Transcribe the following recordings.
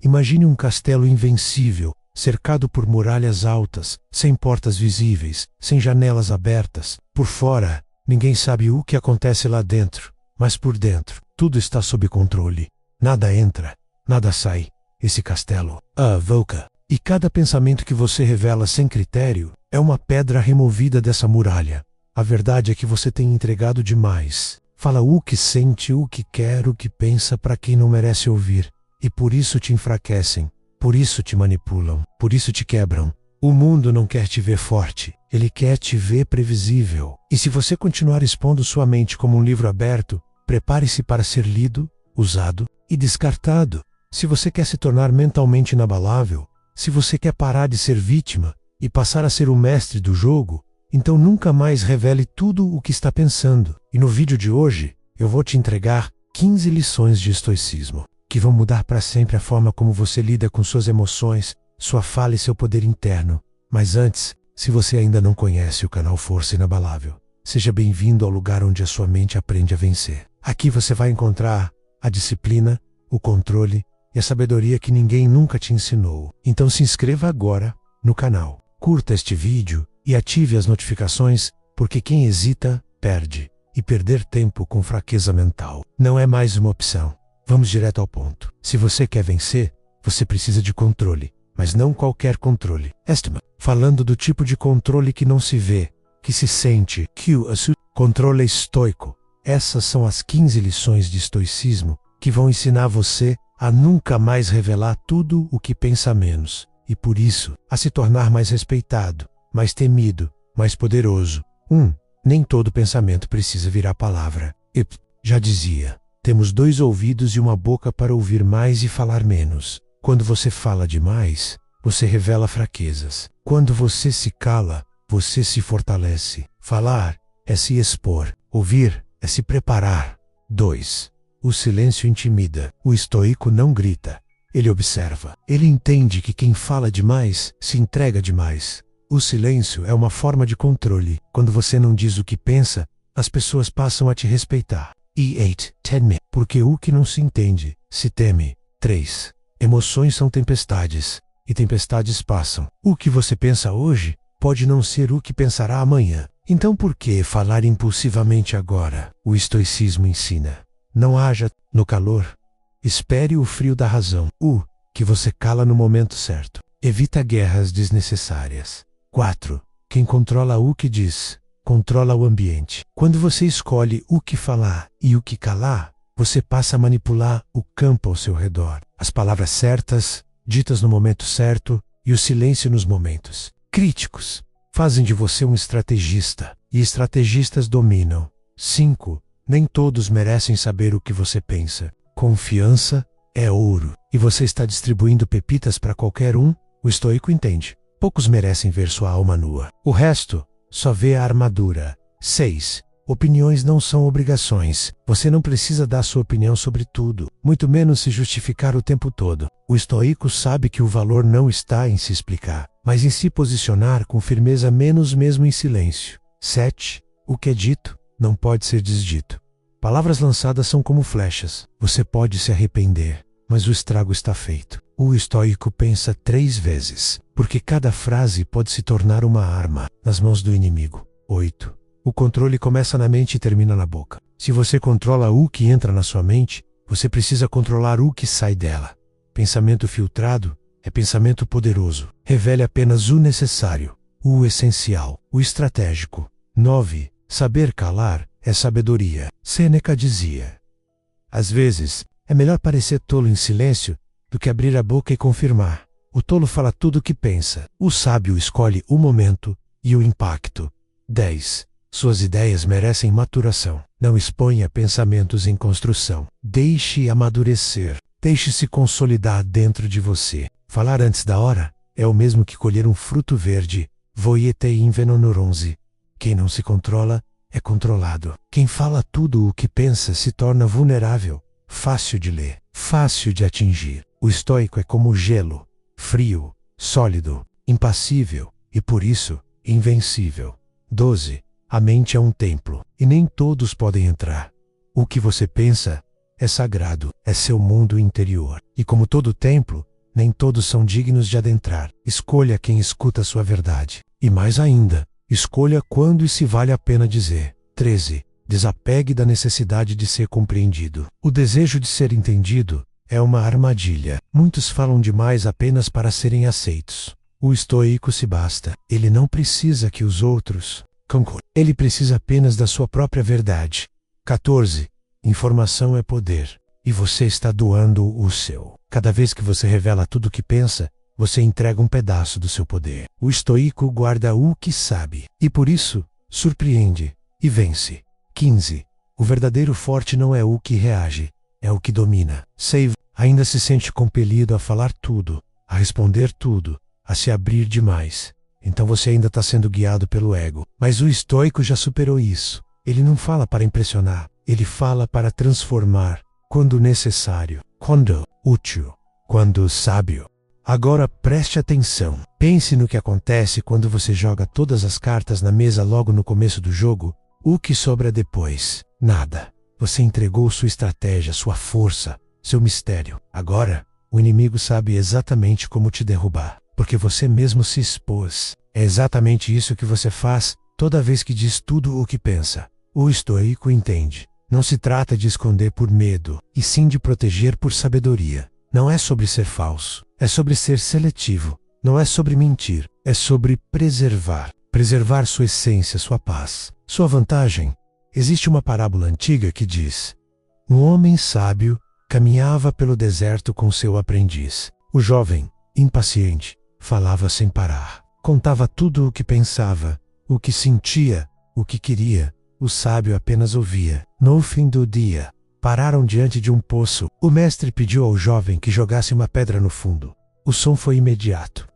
Imagine um castelo invencível, cercado por muralhas altas, sem portas visíveis, sem janelas abertas. Por fora, ninguém sabe o que acontece lá dentro, mas por dentro, tudo está sob controle. Nada entra, nada sai. Esse castelo avoca. E cada pensamento que você revela sem critério é uma pedra removida dessa muralha. A verdade é que você tem entregado demais. Fala o que sente, o que quer, o que pensa para quem não merece ouvir. E por isso te enfraquecem, por isso te manipulam, por isso te quebram. O mundo não quer te ver forte, ele quer te ver previsível. E se você continuar expondo sua mente como um livro aberto, prepare-se para ser lido, usado e descartado. Se você quer se tornar mentalmente inabalável, se você quer parar de ser vítima e passar a ser o mestre do jogo, então nunca mais revele tudo o que está pensando. E no vídeo de hoje, eu vou te entregar 15 lições de estoicismo, que vão mudar para sempre a forma como você lida com suas emoções, sua fala e seu poder interno. Mas antes, se você ainda não conhece o canal Força Inabalável, seja bem-vindo ao lugar onde a sua mente aprende a vencer. Aqui você vai encontrar a disciplina, o controle e a sabedoria que ninguém nunca te ensinou. Então se inscreva agora no canal, curta este vídeo e ative as notificações, porque quem hesita, perde. E perder tempo com fraqueza mental não é mais uma opção. Vamos direto ao ponto. Se você quer vencer, você precisa de controle, mas não qualquer controle. Falando do tipo de controle que não se vê, que se sente, controle estoico. Essas são as 15 lições de estoicismo que vão ensinar você a nunca mais revelar tudo o que pensa menos, e por isso, a se tornar mais respeitado, mais temido, mais poderoso. Nem todo pensamento precisa virar palavra. Já dizia, temos 2 ouvidos e uma boca para ouvir mais e falar menos. Quando você fala demais, você revela fraquezas. Quando você se cala, você se fortalece. Falar é se expor. Ouvir é se preparar. 2. O silêncio intimida. O estoico não grita. Ele observa. Ele entende que quem fala demais se entrega demais. O silêncio é uma forma de controle. Quando você não diz o que pensa, as pessoas passam a te respeitar. Porque o que não se entende, se teme. 3. Emoções são tempestades, e tempestades passam. O que você pensa hoje pode não ser o que pensará amanhã. Então por que falar impulsivamente agora? O estoicismo ensina. Não haja no calor. Espere o frio da razão. Que você cala no momento certo. Evita guerras desnecessárias. 4. Quem controla o que diz, controla o ambiente. Quando você escolhe o que falar e o que calar, você passa a manipular o campo ao seu redor. As palavras certas, ditas no momento certo, e o silêncio nos momentos críticos fazem de você um estrategista, e estrategistas dominam. 5. Nem todos merecem saber o que você pensa. Confiança é ouro, e você está distribuindo pepitas para qualquer um. O estoico entende. Poucos merecem ver sua alma nua. O resto só vê a armadura. 6. Opiniões não são obrigações. Você não precisa dar sua opinião sobre tudo, muito menos se justificar o tempo todo. O estoico sabe que o valor não está em se explicar, mas em se posicionar com firmeza, menos mesmo em silêncio. 7. O que é dito não pode ser desdito. Palavras lançadas são como flechas. Você pode se arrepender, mas o estrago está feito. O estoico pensa 3 vezes, porque cada frase pode se tornar uma arma nas mãos do inimigo. 8. O controle começa na mente e termina na boca. Se você controla o que entra na sua mente, você precisa controlar o que sai dela. Pensamento filtrado é pensamento poderoso. Revele apenas o necessário, o essencial, o estratégico. 9. Saber calar é sabedoria. Sêneca dizia: às vezes, é melhor parecer tolo em silêncio do que abrir a boca e confirmar. O tolo fala tudo o que pensa. O sábio escolhe o momento e o impacto. 10. Suas ideias merecem maturação. Não exponha pensamentos em construção. Deixe amadurecer. Deixe-se consolidar dentro de você. Falar antes da hora é o mesmo que colher um fruto verde. Voiete invenenoronze. Quem não se controla é controlado. Quem fala tudo o que pensa se torna vulnerável. Fácil de ler, fácil de atingir. O estoico é como gelo, frio, sólido, impassível e, por isso, invencível. 12. A mente é um templo, e nem todos podem entrar. O que você pensa é sagrado, é seu mundo interior. E como todo templo, Nem todos são dignos de adentrar. Escolha quem escuta a sua verdade. E mais ainda, escolha quando e se vale a pena dizer. 13. Desapegue da necessidade de ser compreendido. O desejo de ser entendido é uma armadilha. Muitos falam demais apenas para serem aceitos. O estoico se basta. Ele não precisa que os outros concordem. Ele precisa apenas da sua própria verdade. 14. Informação é poder. E você está doando o seu. Cada vez que você revela tudo o que pensa, você entrega um pedaço do seu poder. O estoico guarda o que sabe. E por isso, surpreende e vence. 15. O verdadeiro forte não é o que reage, é o que domina. Save ainda se sente compelido a falar tudo, a responder tudo, a se abrir demais. Então você ainda está sendo guiado pelo ego. Mas o estoico já superou isso. Ele não fala para impressionar, ele fala para transformar, quando necessário, quando útil, quando sábio. Agora preste atenção. Pense no que acontece quando você joga todas as cartas na mesa logo no começo do jogo. O que sobra depois? Nada. Você entregou sua estratégia, sua força, seu mistério. Agora, o inimigo sabe exatamente como te derrubar, porque você mesmo se expôs. É exatamente isso que você faz toda vez que diz tudo o que pensa. O estoico entende. Não se trata de esconder por medo, e sim de proteger por sabedoria. Não é sobre ser falso, é sobre ser seletivo. Não é sobre mentir, é sobre preservar. Preservar sua essência, sua paz, sua vantagem. Existe uma parábola antiga que diz: um homem sábio caminhava pelo deserto com seu aprendiz. O jovem, impaciente, falava sem parar. Contava tudo o que pensava, o que sentia, o que queria. O sábio apenas ouvia. No fim do dia, pararam diante de um poço. O mestre pediu ao jovem que jogasse uma pedra no fundo. O som foi imediato.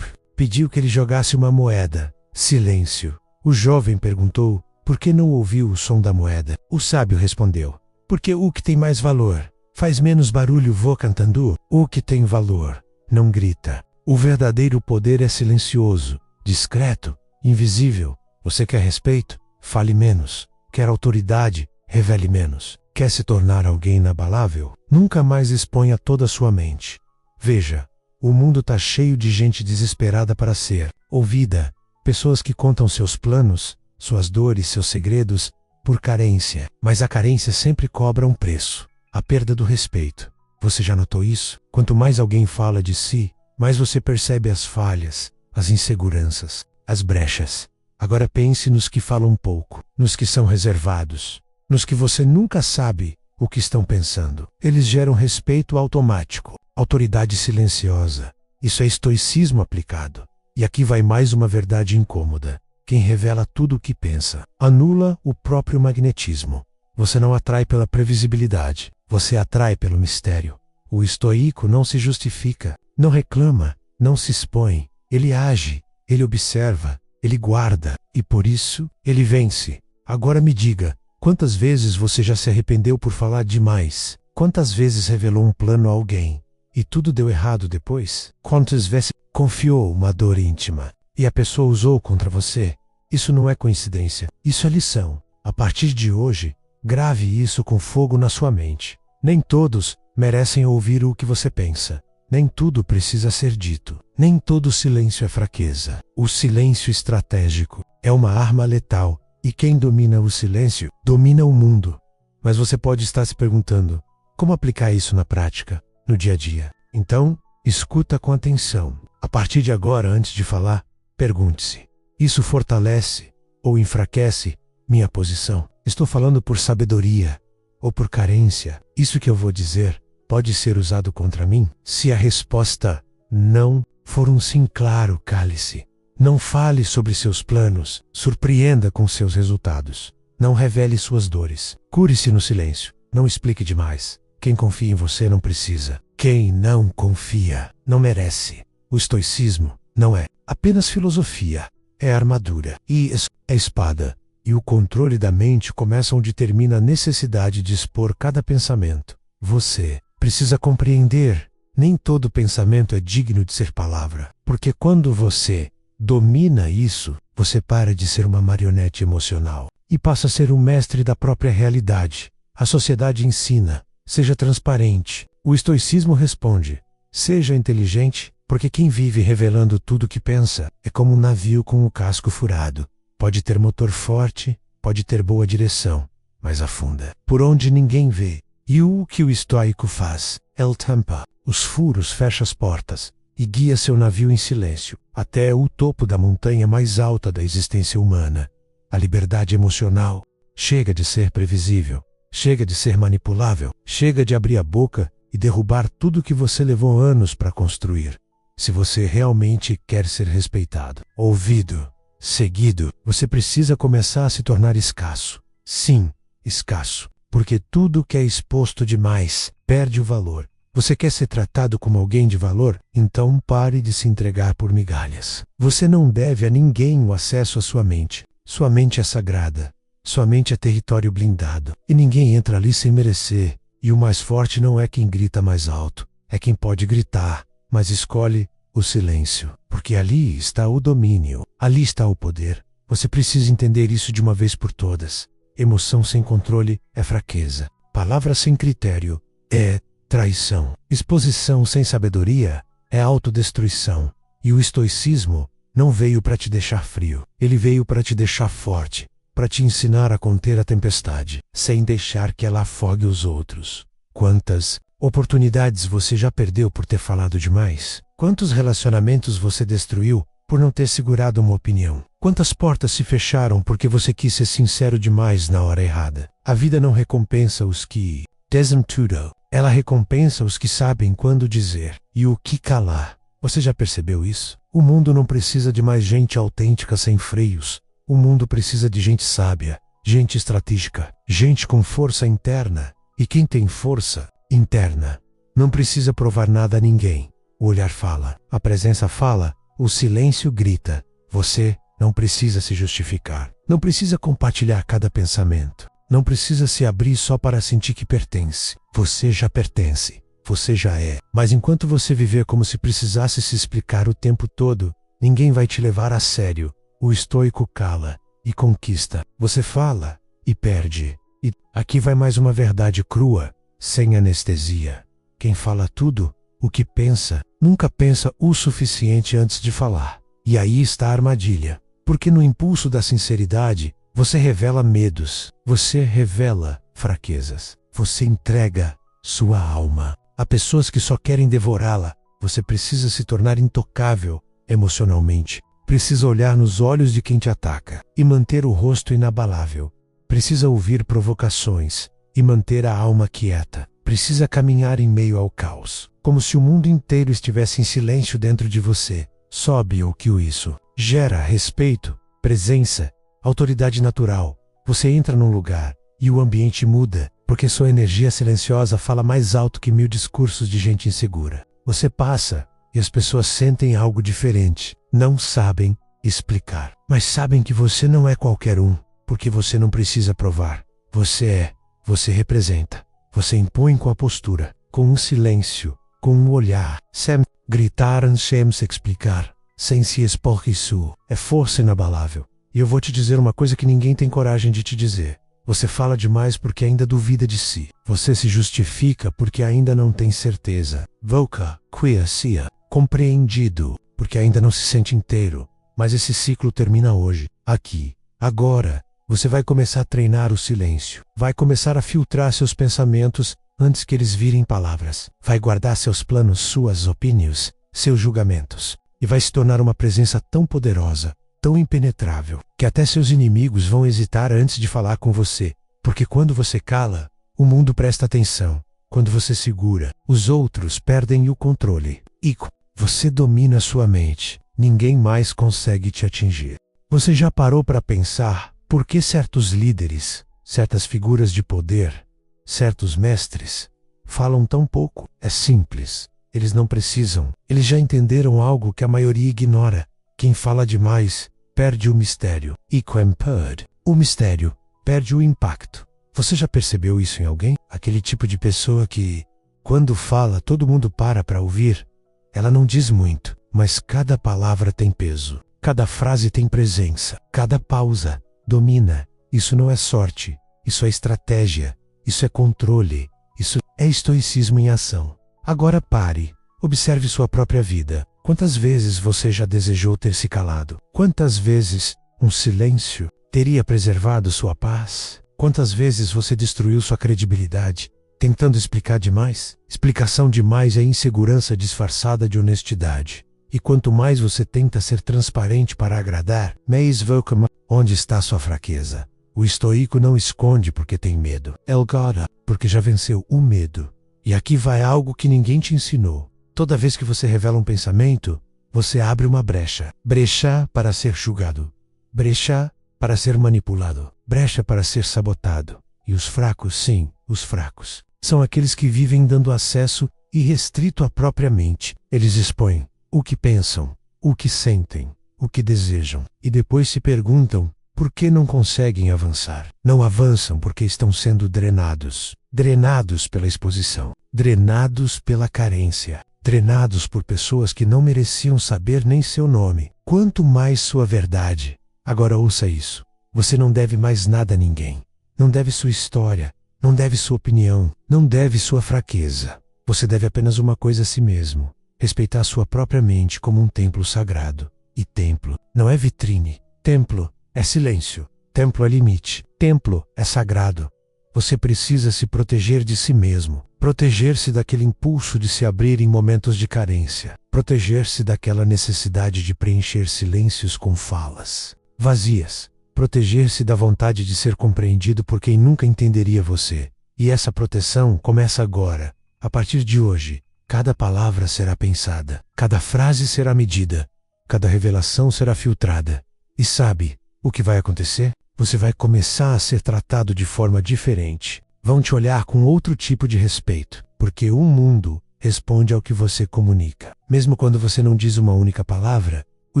Pediu que ele jogasse uma moeda. Silêncio. O jovem perguntou por que não ouviu o som da moeda. O sábio respondeu: porque o que tem mais valor faz menos barulho voa cantando. O que tem valor não grita. O verdadeiro poder é silencioso, discreto, invisível. Você quer respeito? Fale menos. Quer autoridade? Revele menos. Quer se tornar alguém inabalável? Nunca mais exponha toda a sua mente. Veja, o mundo está cheio de gente desesperada para ser ouvida. Pessoas que contam seus planos, suas dores, seus segredos, por carência. Mas a carência sempre cobra um preço. A perda do respeito. Você já notou isso? Quanto mais alguém fala de si, mais você percebe as falhas, as inseguranças, as brechas. Agora pense nos que falam pouco, nos que são reservados, nos que você nunca sabe o que estão pensando. Eles geram respeito automático, autoridade silenciosa. Isso é estoicismo aplicado. E aqui vai mais uma verdade incômoda. Quem revela tudo o que pensa, anula o próprio magnetismo. Você não atrai pela previsibilidade, você atrai pelo mistério. O estoico não se justifica, não reclama, não se expõe. Ele age, ele observa, ele guarda, e por isso, ele vence. Agora me diga, quantas vezes você já se arrependeu por falar demais? Quantas vezes revelou um plano a alguém e tudo deu errado depois? Quantas vezes confiou uma dor íntima e a pessoa usou contra você? Isso não é coincidência, isso é lição. A partir de hoje, grave isso com fogo na sua mente. Nem todos merecem ouvir o que você pensa. Nem tudo precisa ser dito. Nem todo silêncio é fraqueza. O silêncio estratégico é uma arma letal. E quem domina o silêncio, domina o mundo. Mas você pode estar se perguntando, como aplicar isso na prática, no dia a dia? Então, escuta com atenção. A partir de agora, antes de falar, pergunte-se: isso fortalece ou enfraquece minha posição? Estou falando por sabedoria ou por carência? Isso que eu vou dizer pode ser usado contra mim? Se a resposta não for um sim claro, cale-se. Não fale sobre seus planos, surpreenda com seus resultados. Não revele suas dores. Cure-se no silêncio. Não explique demais. Quem confia em você não precisa. Quem não confia não merece. O estoicismo não é apenas filosofia. É armadura e é espada. E o controle da mente começa onde termina a necessidade de expor cada pensamento. Você precisa compreender. Nem todo pensamento é digno de ser palavra. Porque quando você domina isso, você para de ser uma marionete emocional e passa a ser um mestre da própria realidade. A sociedade ensina: seja transparente. O estoicismo responde: Seja inteligente, porque quem vive revelando tudo o que pensa é como um navio com o casco furado. Pode ter motor forte, pode ter boa direção, mas afunda por onde ninguém vê. E o que o estoico faz? Ele tampa os furos, fecha as portas e guia seu navio em silêncio até o topo da montanha mais alta da existência humana. A liberdade emocional. Chega de ser previsível, chega de ser manipulável, chega de abrir a boca e derrubar tudo que você levou anos para construir. Se você realmente quer ser respeitado, ouvido, seguido, você precisa começar a se tornar escasso. Sim, escasso, porque tudo que é exposto demais perde o valor. Você quer ser tratado como alguém de valor? Então pare de se entregar por migalhas. Você não deve a ninguém o acesso à sua mente. Sua mente é sagrada. Sua mente é território blindado. E ninguém entra ali sem merecer. E o mais forte não é quem grita mais alto. É quem pode gritar, mas escolhe o silêncio. Porque ali está o domínio. Ali está o poder. Você precisa entender isso de uma vez por todas. Emoção sem controle é fraqueza. Palavra sem critério é traição. Exposição sem sabedoria é autodestruição. E o estoicismo não veio para te deixar frio. Ele veio para te deixar forte, para te ensinar a conter a tempestade, sem deixar que ela afogue os outros. Quantas oportunidades você já perdeu por ter falado demais? Quantos relacionamentos você destruiu por não ter segurado uma opinião? Quantas portas se fecharam porque você quis ser sincero demais na hora errada? A vida não recompensa os que dizem tudo. Ela recompensa os que sabem quando dizer e o que calar. Você já percebeu isso? O mundo não precisa de mais gente autêntica sem freios. O mundo precisa de gente sábia, gente estratégica, gente com força interna. E quem tem força interna não precisa provar nada a ninguém. O olhar fala, a presença fala, o silêncio grita. Você não precisa se justificar. Não precisa compartilhar cada pensamento. Não precisa se abrir só para sentir que pertence. Você já pertence. Você já é. Mas enquanto você viver como se precisasse se explicar o tempo todo, ninguém vai te levar a sério. O estoico cala e conquista. Você fala e perde. E aqui vai mais uma verdade crua, sem anestesia. Quem fala tudo, o que pensa, nunca pensa o suficiente antes de falar. E aí está a armadilha. Porque no impulso da sinceridade, você revela medos, você revela fraquezas, você entrega sua alma a pessoas que só querem devorá-la. Você precisa se tornar intocável emocionalmente. Precisa olhar nos olhos de quem te ataca e manter o rosto inabalável. Precisa ouvir provocações e manter a alma quieta. Precisa caminhar em meio ao caos, como se o mundo inteiro estivesse em silêncio dentro de você. Sobe o que isso gera respeito, presença, autoridade natural. Você entra num lugar e o ambiente muda, porque sua energia silenciosa fala mais alto que 1000 discursos de gente insegura. Você passa e as pessoas sentem algo diferente. Não sabem explicar, mas sabem que você não é qualquer um, porque você não precisa provar. Você é, você representa. Você impõe com a postura, com um silêncio, com um olhar, sem gritar, sem se explicar, sem se expor. Isso é força inabalável. E eu vou te dizer uma coisa que ninguém tem coragem de te dizer. Você fala demais porque ainda duvida de si. Você se justifica porque ainda não tem certeza. Voca, quia sia, compreendido, porque ainda não se sente inteiro. Mas esse ciclo termina hoje, aqui, agora. Você vai começar a treinar o silêncio. Vai começar a filtrar seus pensamentos antes que eles virem palavras. Vai guardar seus planos, suas opiniões, seus julgamentos. E vai se tornar uma presença tão poderosa, tão impenetrável, que até seus inimigos vão hesitar antes de falar com você. Porque quando você cala, o mundo presta atenção. Quando você segura, os outros perdem o controle. E você domina sua mente. Ninguém mais consegue te atingir. Você já parou para pensar por que certos líderes, certas figuras de poder, certos mestres, falam tão pouco? É simples. Eles não precisam. Eles já entenderam algo que a maioria ignora. Quem fala demais perde o mistério. E quem perde o mistério, perde o impacto. Você já percebeu isso em alguém? Aquele tipo de pessoa que, quando fala, todo mundo para ouvir. Ela não diz muito, mas cada palavra tem peso. Cada frase tem presença. Cada pausa domina. Isso não é sorte. Isso é estratégia. Isso é controle. Isso é estoicismo em ação. Agora pare. Observe sua própria vida. Quantas vezes você já desejou ter se calado? Quantas vezes um silêncio teria preservado sua paz? Quantas vezes você destruiu sua credibilidade, tentando explicar demais? Explicação demais é insegurança disfarçada de honestidade. E quanto mais você tenta ser transparente para agradar, mais voca. Onde está sua fraqueza? O estoico não esconde porque tem medo. El Gora, porque já venceu o medo. E aqui vai algo que ninguém te ensinou. Toda vez que você revela um pensamento, você abre uma brecha. Brecha para ser julgado. Brecha para ser manipulado. Brecha para ser sabotado. E os fracos, sim, os fracos, são aqueles que vivem dando acesso irrestrito à própria mente. Eles expõem o que pensam, o que sentem, o que desejam. E depois se perguntam por que não conseguem avançar. Não avançam porque estão sendo drenados. Drenados pela exposição. Drenados pela carência. Drenados por pessoas que não mereciam saber nem seu nome. Quanto mais sua verdade. Agora ouça isso. Você não deve mais nada a ninguém. Não deve sua história. Não deve sua opinião. Não deve sua fraqueza. Você deve apenas uma coisa a si mesmo. Respeitar sua própria mente como um templo sagrado. E templo não é vitrine. Templo é silêncio. Templo é limite. Templo é sagrado. Você precisa se proteger de si mesmo. Proteger-se daquele impulso de se abrir em momentos de carência. Proteger-se daquela necessidade de preencher silêncios com falas vazias. Proteger-se da vontade de ser compreendido por quem nunca entenderia você. E essa proteção começa agora. A partir de hoje, cada palavra será pensada. Cada frase será medida. Cada revelação será filtrada. E sabe o que vai acontecer? Você vai começar a ser tratado de forma diferente. Vão te olhar com outro tipo de respeito, porque o mundo responde ao que você comunica. Mesmo quando você não diz uma única palavra, o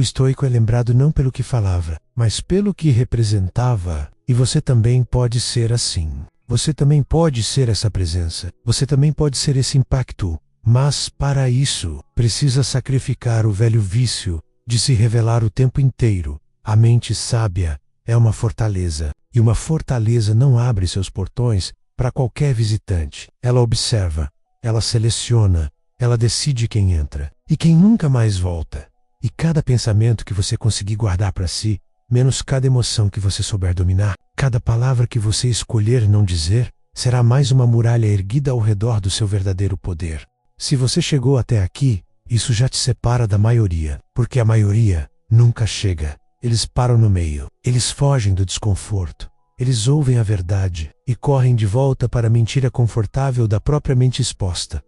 estoico é lembrado não pelo que falava, mas pelo que representava. E você também pode ser assim. Você também pode ser essa presença. Você também pode ser esse impacto. Mas para isso, precisa sacrificar o velho vício de se revelar o tempo inteiro. A mente sábia é uma fortaleza, e uma fortaleza não abre seus portões para qualquer visitante. Ela observa, ela seleciona, ela decide quem entra e quem nunca mais volta. E cada pensamento que você conseguir guardar para si, menos cada emoção que você souber dominar, cada palavra que você escolher não dizer, será mais uma muralha erguida ao redor do seu verdadeiro poder. Se você chegou até aqui, isso já te separa da maioria, porque a maioria nunca chega. Eles param no meio, eles fogem do desconforto, eles ouvem a verdade e correm de volta para a mentira confortável da própria mente exposta.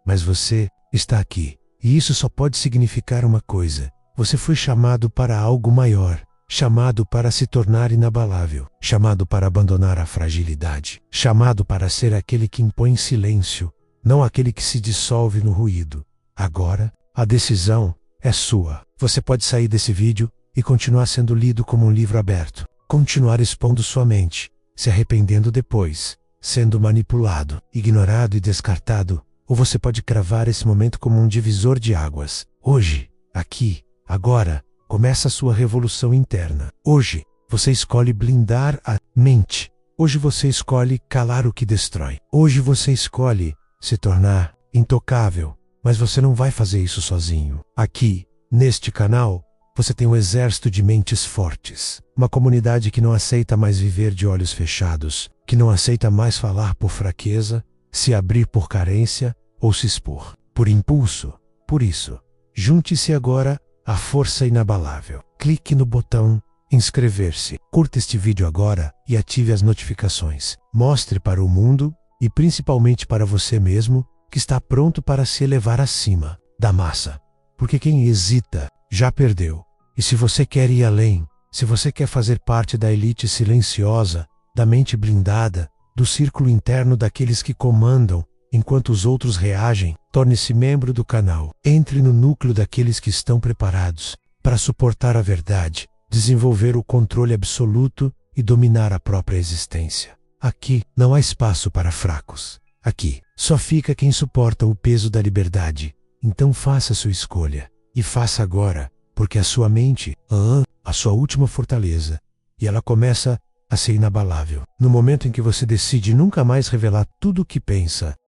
Mas você está aqui, e isso só pode significar uma coisa: você foi chamado para algo maior, chamado para se tornar inabalável, chamado para abandonar a fragilidade, chamado para ser aquele que impõe silêncio, não aquele que se dissolve no ruído. Agora, a decisão é sua. Você pode sair desse vídeo e continuar sendo lido como um livro aberto, continuar expondo sua mente, se arrependendo depois, sendo manipulado, ignorado e descartado, ou você pode cravar esse momento como um divisor de águas. Hoje, aqui, agora, começa a sua revolução interna. Hoje, você escolhe blindar a mente. Hoje você escolhe calar o que destrói. Hoje você escolhe se tornar intocável, mas você não vai fazer isso sozinho. Aqui, neste canal, você tem um exército de mentes fortes, uma comunidade que não aceita mais viver de olhos fechados, que não aceita mais falar por fraqueza, se abrir por carência ou se expor por impulso. Por isso, junte-se agora à força inabalável. Clique no botão inscrever-se, curta este vídeo agora e ative as notificações. Mostre para o mundo, e principalmente para você mesmo, que está pronto para se elevar acima da massa. Porque quem hesita já perdeu. E se você quer ir além, se você quer fazer parte da elite silenciosa, da mente blindada, do círculo interno daqueles que comandam, enquanto os outros reagem, torne-se membro do canal. Entre no núcleo daqueles que estão preparados para suportar a verdade, desenvolver o controle absoluto e dominar a própria existência. Aqui não há espaço para fracos. Aqui só fica quem suporta o peso da liberdade. Então faça sua escolha. E faça agora, porque a sua mente, a sua última fortaleza, e ela começa a ser inabalável. No momento em que você decide nunca mais revelar tudo o que pensa,